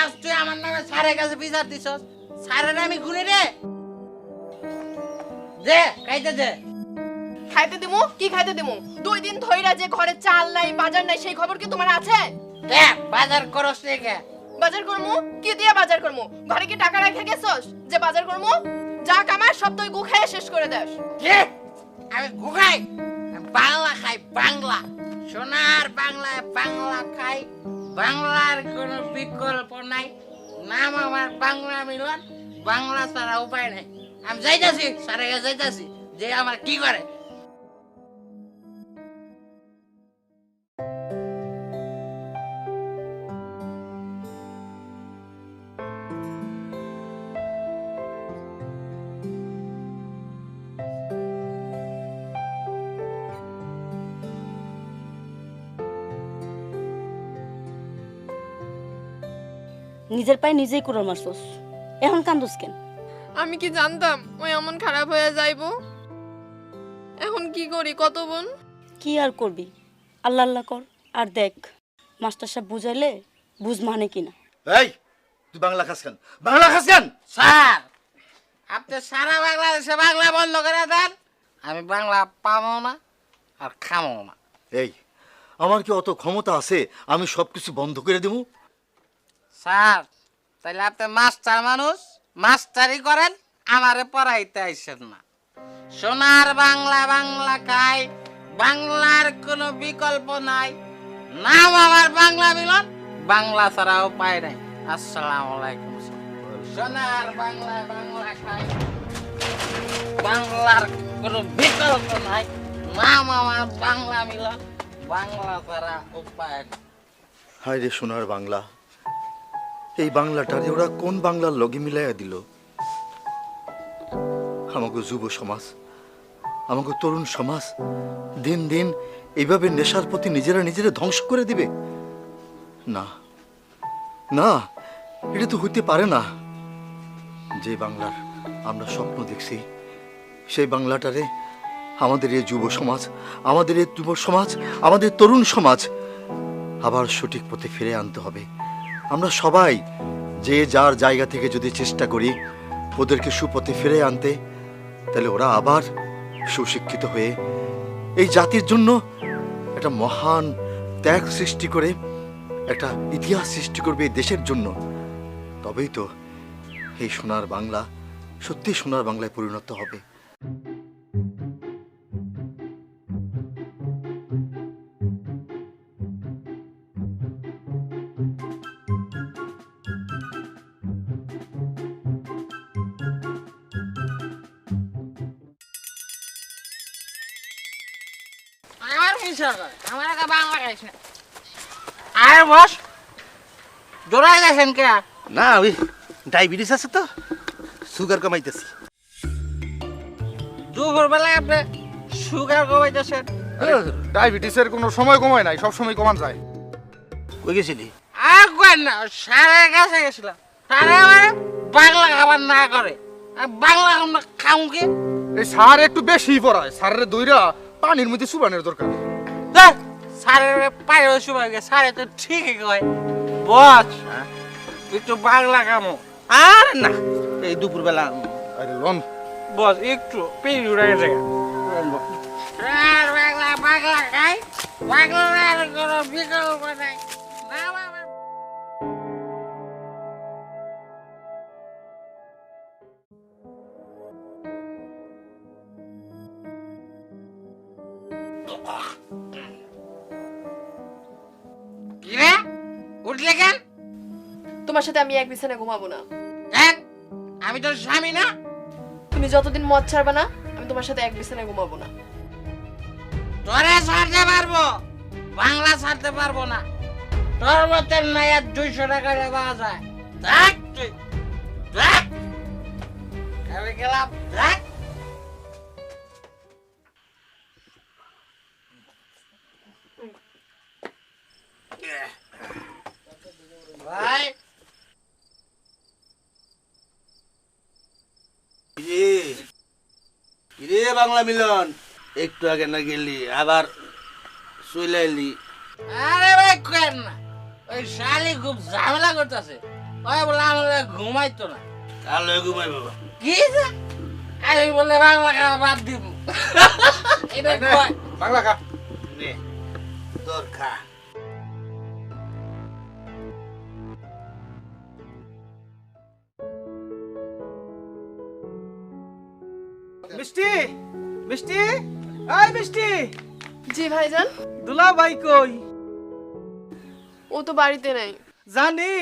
আজ তুই আমার নামে স্যারের কাছে বিচার দিছস? স্যারের আমি গুনি রে? দে খাইতে দে। খাইতে দিমু? কি খাইতে দিমু? 2 দিন ধইরা যে ঘরে চাল নাই বাজার নাই সেই খবর কি তোমার আছে? দে বাজার করস রে কে? বাজার করমু? কি দিয়ে বাজার করমু? ঘরে কি টাকা রেখে গেছস যে বাজার করমু? যা কামার সব তুই গু খেয়ে শেষ করে দেস। কি? আমি ঘুমাই? বাংলা খাই বাংলা। সোনার বাংলায় বাংলা খাই। বাংলার কোনো বিকল্প নাই। নাম আমার বাংলা মিলন। বাংলা ছাড়া উপায় নাই। আমি যাইতাছি, স্যারের কাছে যাইতাছি, যে আমার কি করে। নিজের পায়ে নিজেই কুড়াল মারছস, এখন কান্দুস কেন? আমি কি জানতাম ওই এমন খারাপ হয়ে যাইবো? এখন কি করি কত বোন? কি আর করবি, আল্লাহ আল্লাহ কর আর দেখ মাস্টার সাহেব বুঝাইলে বুঝ মানে কিনা। এই তুই বাংলা খাস কেন? বাংলা খাস কেন? স্যার, আপনি সারা বাংলাদেশে বাংলা বন্ধ করে দেন, আমি বাংলা পাবো না আর খামো না। এই আমার কি অত ক্ষমতা আছে আমি সবকিছু বন্ধ করে দেবো? স্যার, তাহলে আপনি মাস্টার মানুষ, মাস্টারি করেন, আমারে পড়াইতে আইসেন না। সোনার বাংলা বাংলা খাই, বাংলার কোনো বিকল্প নাই। নাম আমার বাংলা মিলন, বাংলা ছাড়া উপায় নাই। আসসালামু আলাইকুম। সোনার বাংলা বাংলা খাই, বাংলার কোনো বিকল্প নাই। নাম আমার বাংলা মিলন, বাংলা ছাড়া উপায় নাই। হায় রে সোনার বাংলা, এই বাংলাটারে ওরা কোন বাংলার লগে মিলাইয়া দিল? আমাকে যুব সমাজ, আমাকে তরুণ সমাজ দিন দিন এইভাবে নেশার প্রতি নিজেরা নিজেরা ধ্বংস করে দিবে? না না, এটা তো হইতে পারে না। যে বাংলার আমরা স্বপ্ন দেখছি সেই বাংলাটারে আমাদের এই যুব সমাজ, আমাদের এই যুব সমাজ, আমাদের তরুণ সমাজ আবার সঠিক পথে ফিরে আনতে হবে। আমরা সবাই যে যার জায়গা থেকে যদি চেষ্টা করি ওদেরকে সুপথে ফিরে আনতে, তাহলে ওরা আবার সুশিক্ষিত হয়ে এই জাতির জন্য একটা মহান ত্যাগ সৃষ্টি করে একটা ইতিহাস সৃষ্টি করবে এই দেশের জন্য। তবেই তো এই সোনার বাংলা সত্যি সোনার বাংলায় পরিণত হবে। আমার বিষয় করে, আমার একটা বাংলা খাইস না। আর বস, জোড়াই গেছেন কে? না ওই ডায়াবেটিস আছে তো, সুগার কমাইতেছি। দুপুর বেলায় আপনি সুগার কমাইতেছেন? ডায়াবেটিসের কোনো সময় কমায় নাই, সব সময় কমান যায়। কই গেছিলি? আর করেন না, স্যারের কাছে গেছিলাম। স্যারে আমার বাংলা খাবার না করে, আর বাংলা আমরা খাও কি? এই সার একটু বেশি পড়ায়, সারের দইরা পানির মধ্যে চুবানোর দরকার। দেখ, স্যারের পায়ে সময় গে, স্যারে তো ঠিকই কয়। বস, একটু বাংলা খামো। আর না, এই দুপুরবেলা আরে লন বস, একটু পেয়ে উড়ে গেছে। আর বাংলা বাংলা খাই, বাংলার কোনো বিকল্প নাই। না বাবা। কিরে, উঠলে কেন? তোমার সাথে আমি এক বিছানায় ঘুমাবো না। দেখ, আমি তোর স্বামী না। তুমি যতদিন মদ ছাড়বে না আমি তোমার সাথে এক বিছানায় ঘুমাবো না। তোরে ছাড়তে পারবো, বাংলা ছাড়তে পারবো না। তোর মতো নাইয়া 200 টাকা পাওয়া যায়। দেখ তুই, দেখ আমি গেলাম, দেখ। ভাই, রে বাংলা মিলন, একটু আগে না গেলি আবার চলে এলি। আরে ভাই কেন না, ওই শালি খুব ঝামেলা করতেছে। ওই বলে আমার ঘুমাইতো না। তাহলে ঘুমাই বাবা। কি যে? আমি বলে বাংলা খাওয়া বাদ দিব। এটা কয়। বাংলা খা। নে তোর খা। মিষ্টি মিষ্টি এই মিষ্টি জি ভাইজান, দুলা ভাই কই? ও তো বাড়িতে নেই। জানি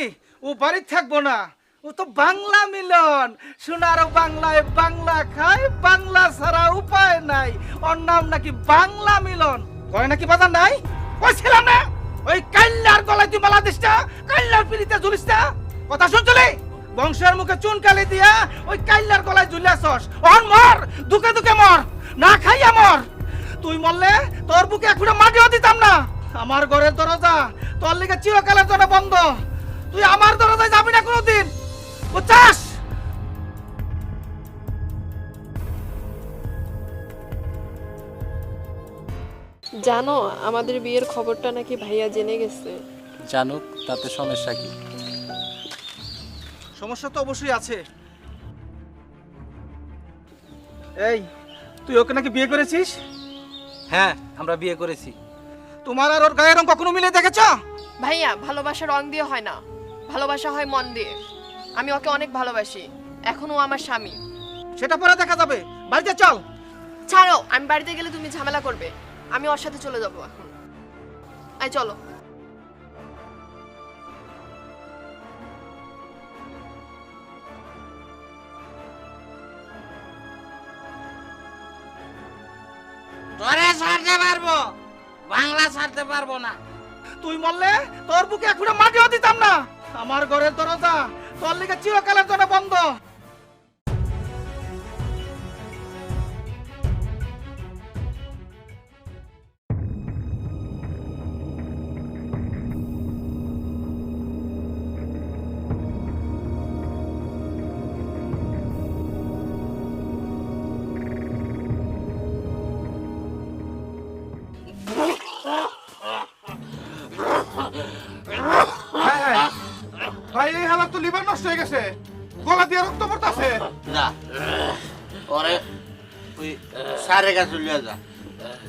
ও বাড়ি থাকবো না, ও তো বাংলা মিলন। সোনার বাংলায় বাংলা খায়, বাংলা ছাড়া উপায় নাই। ওর নাম নাকি বাংলা মিলন। করে নাকি বাধা নাই? কইছিলাম না ওই কাল্লার গলায় তুই মালা দিস না, কাল্লার পিড়িতে ঝুলিস না। কথা শুনছলি? বংশের মুখে চুন কালি দিয়া ওই কাল্লার গলায় ঝুলিয়াছস। অন মর, দুকে দুকে মর, না খাইয়া মর। তুই মরলে তোর বুকে এক ফুটা মাটিও দিতাম না। আমার ঘরের দরজা তোর লিগে চিরকালের জন্য বন্ধ। তুই আমার দরজায় যাবি না কোনোদিন, বুঝছাস? জানো আমাদের বিয়ের খবরটা নাকি ভাইয়া জেনে গেছে। জানুক, তাতে সমস্যা কি? সমস্যা তো অবশ্যই আছে। এই তুই ওকে নাকি বিয়ে করেছিস? হ্যাঁ, আমরা বিয়ে করেছি। তোমার আর ওর গায়ের রং কখনো মিলে দেখেছ? ভাইয়া, ভালোবাসা রং দিয়ে হয় না, ভালোবাসা হয় মন দিয়ে। আমি ওকে অনেক ভালোবাসি, এখনো আমার স্বামী। সেটা পরে দেখা যাবে, বাড়িতে চল। ছাড়ো, আমি বাড়িতে গেলে তুমি ঝামেলা করবে। আমি ওর সাথে চলে যাবো এখন। আই চলো। তোরে ছাড়তে পারবো, বাংলা ছাড়তে পারবো না। তুই মরলে তোর বুকে এক ফুটা মাটিও দিতাম না। আমার ঘরের দরজা তোর লিগে চিরকালের জন্য বন্ধ। ভাই এই হালাত তো লিভার নষ্ট হয়ে গেছে, গলা দিয়ে রক্ত পড়তাছে। যা পরে তুই স্যারের কাছে লিয়ে যা,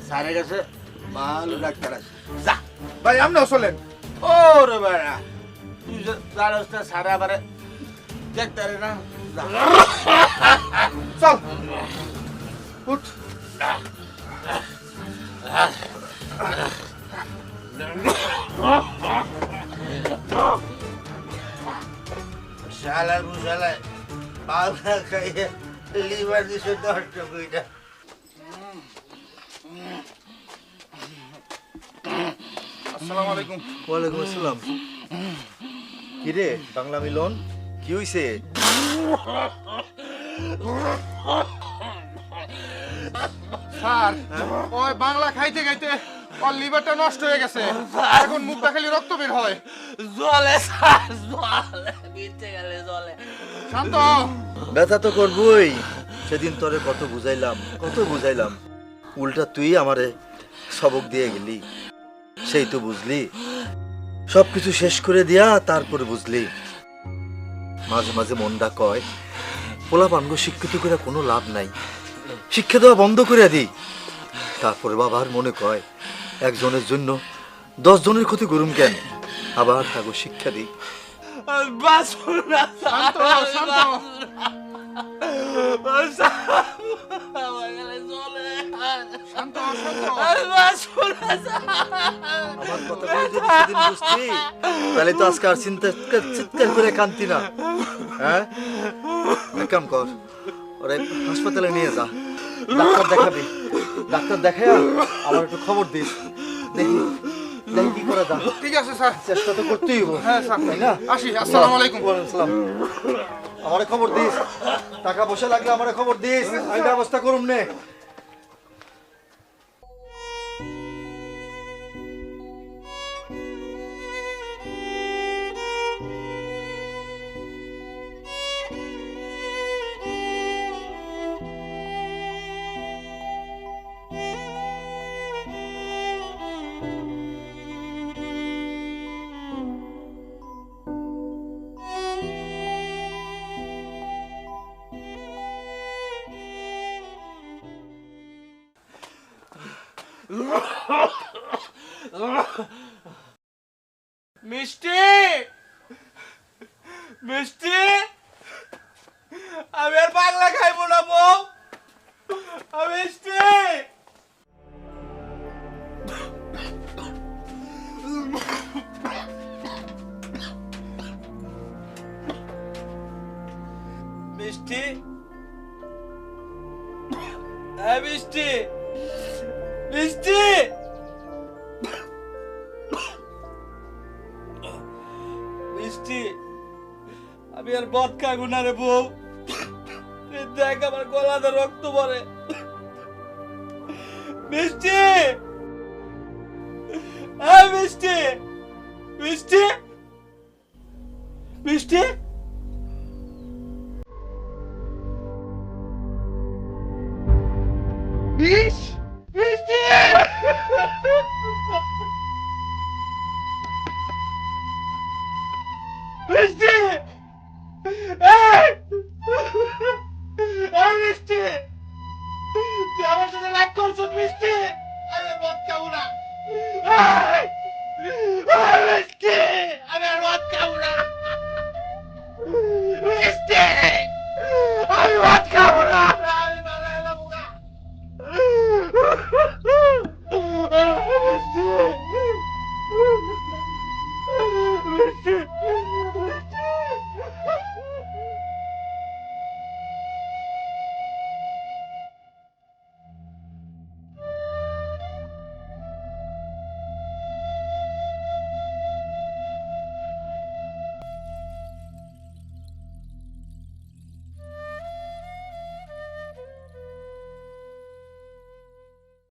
স্যারের কাছে ভালো ডাক্তার আছে। যা ভাই আপনিও চলেন। ওরে বেড়া, তুই জানোস না স্যারে আবারে ডাক্তারে না। যা চল উঠ। শালার বুশালায় বাংলা খাইয়ে লিভার দিছে 10টা কইটা। আসসালামু আলাইকুম। ওয়ালাইকুম আসসালাম। কি রে বাংলা মিলন, কি হইছে? স্যার ওই বাংলা খাইতে খাইতে ওর লিভারটা নষ্ট হয়ে গেছে, এখন মুখটা খালি রক্ত বের হয়। জলে স্যার, জলে বিতে গেলে জলে। শান্ত হ। ব্যথা তো করবই। সেদিন তোরে কত বুঝাইলাম, উল্টা তুই আমারে সবক দিয়ে গেলি। সেই তো বুঝলি, সবকিছু শেষ করে দিয়া তারপরে বুঝলি। মাঝে মাঝে মনটা কয় পোলা পানগ শিক্ষিত করে কোনো লাভ নাই, শিক্ষা দেওয়া বন্ধ করে দিই। তারপরে বাবার মনে কয় একজনের জন্য 10 জনের ক্ষতি করুম কেন, আবার তাকে শিক্ষা দিই। শান্ত হ, শান্ত হ। শান্ত হ, শান্ত হ। আমার কথাগুলো যদি সেদিন বুঝতি, তাহলে তো আজকে আর চিৎকার করে কান্তি না। হ্যাঁ, এক কাম কর, ওরে হাসপাতালে নিয়ে যা, ডাক্তার দেখাবি। ডাক্তার দেখায় আমার একটু খবর দিস, দেখি দেখি কি করে যা। ঠিক আছে স্যার। চেষ্টা তো করতেই হবে। হ্যাঁ স্যার, তাই না? আসি। আসসালামু আলাইকুম। ওয়ালাইকুম আসসালাম। আমারে খবর দিস, টাকা পয়সা লাগলে আমারে খবর দিস, আমি ব্যবস্থা করুম নে। মিষ্টি মিষ্টি আমি আর বাংলা খাইবো না বউ মিষ্টি মিষ্টি মিষ্টি মিষ্টি মিষ্টি আমি আর মদ খাইবো না রে বউ দেখ আমার গলাতে রক্ত পড়ে মিষ্টি মিষ্টি মিষ্টি মিষ্টি